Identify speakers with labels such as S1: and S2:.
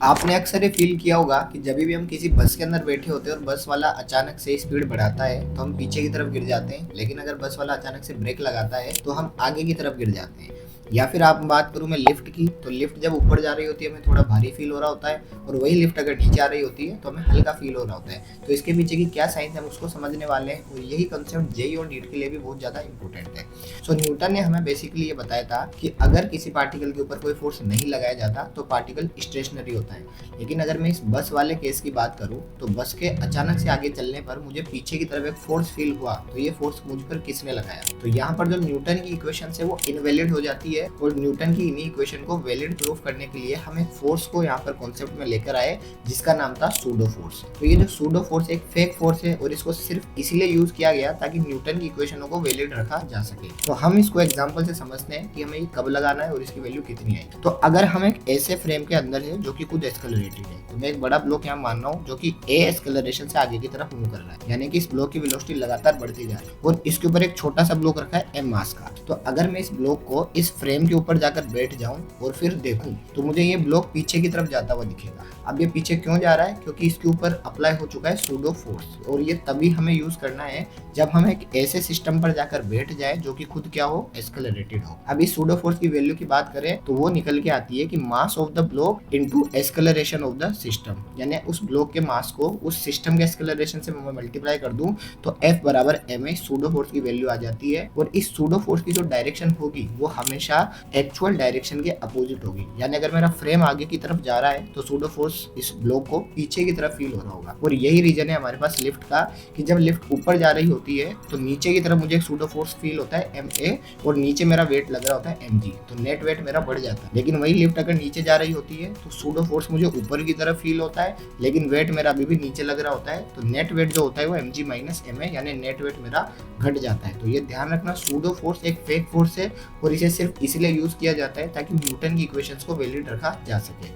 S1: आपने अक्सर ये फील किया होगा कि जब भी हम किसी बस के अंदर बैठे होते हैं और बस वाला अचानक से स्पीड बढ़ाता है तो हम पीछे की तरफ गिर जाते हैं, लेकिन अगर बस वाला अचानक से ब्रेक लगाता है तो हम आगे की तरफ गिर जाते हैं। या फिर आप बात करूं मैं लिफ्ट की, तो लिफ्ट जब ऊपर जा रही होती है हमें थोड़ा भारी फील हो रहा होता है, और वही लिफ्ट अगर नीचे आ रही होती है तो हमें हल्का फील हो रहा होता है। तो इसके पीछे की क्या साइंस है हम उसको समझने वाले हैं, और यही कंसेप्ट जेई और नीट के लिए भी बहुत ज़्यादा इंपॉर्टेंट है। सो न्यूटन ने हमें बेसिकली ये बताया था कि अगर किसी पार्टिकल के ऊपर कोई फोर्स नहीं लगाया जाता तो पार्टिकल स्टेशनरी होता है। लेकिन अगर मैं इस बस वाले केस की बात करूं तो बस के अचानक से आगे चलने पर मुझे पीछे की तरफ एक फोर्स फील हुआ, तो ये फोर्स मुझ पर किसने लगाया? तो यहाँ पर जो न्यूटन की इक्वेशन है वो इनवैलिड हो जाती है, और न्यूटन की इन्हीं इक्वेशन को वैलिड प्रूफ करने के लिए हम एक फोर्स को यहाँ पर कॉन्सेप्ट में लेकर आए जिसका नाम था सूडो फोर्स। तो ये जो सूडो फोर्स एक फेक फोर्स है, और इसको सिर्फ इसीलिए यूज किया गया ताकि न्यूटन की इक्वेशनों को वैलिड रखा जा सके। तो हम इसको एग्जाम्पल से समझते हैं कि हमें ये कब लगाना है और इसकी वैल्यू कितनी आएगी। तो अगर हम एक ऐसे फ्रेम के अंदर है जो कि खुद एक्सेलरेटेड है, तो मैं एक बड़ा ब्लॉक यहाँ मान रहा हूँ जो कि ए एक्सेलरेशन से आगे की तरफ मूव कर रहा है, यानी कि इस ब्लॉक की वेलोसिटी लगातार बढ़ती जा रही है, और इसके ऊपर एक छोटा सा ब्लॉक रखा है एम मास का। तो अगर मैं इस ब्लॉक को इस फ्रेम के ऊपर जाकर बैठ जाऊं और फिर देखूं तो मुझे ये ब्लॉक पीछे की तरफ जाता हुआ दिखेगा। अब ये पीछे क्यों जा रहा है? क्योंकि इसके ऊपर अप्लाई हो चुका है सूडो फोर्स, और ये तभी हमें यूज करना है जब हम एक ऐसे सिस्टम पर जाकर बैठ जाए जो कि खुद क्या हो, एक्सेलरेटेड हो। अब इस सूडो फोर्स की वैल्यू की बात करें तो वो निकल के आती है कि mass of the block into acceleration of the system, यानी उस ब्लॉक के मास को उस सिस्टम के एक्सेलरेशन से मैं मल्टीप्लाई कर दूं तो F बराबर ma सूडो फोर्स की वैल्यू आ जाती है। और इस सूडो फोर्स की जो डायरेक्शन होगी वो हमेशा एक्चुअल डायरेक्शन के अपोजिट होगी, यानी अगर मेरा फ्रेम आगे की तरफ जा रहा है तो सूडो फोर्स इस ब्लॉक को पीछे की तरफ फील हो रहा होगा। और यही रीजन है हमारे पास लिफ्ट का कि जब लिफ्ट ऊपर जा रही होती है तो नीचे की तरफ मुझे एक सूडो फोर्स फील होता है ma, और नीचे मेरा वेट लग रहा होता है mg, तो नेट वेट मेरा बढ़ जाता है। लेकिन वही लिफ्ट अगर नीचे जा रही होती है तो सूडो फोर्स मुझे ऊपर की तरफ फील होता है, लेकिन वेट मेरा अभी भी नीचे लग रहा होता है, तो नेट वेट जो होता है वो mg माइनस ma, यानी नेट वेट मेरा घट जाता है। तो ये ध्यान रखना, सूडो फोर्स एक फेक फोर्स है और इसे सिर्फ इसलिए यूज किया जाता है ताकि न्यूटन की इक्वेशंस को वैलिड रखा जा सके।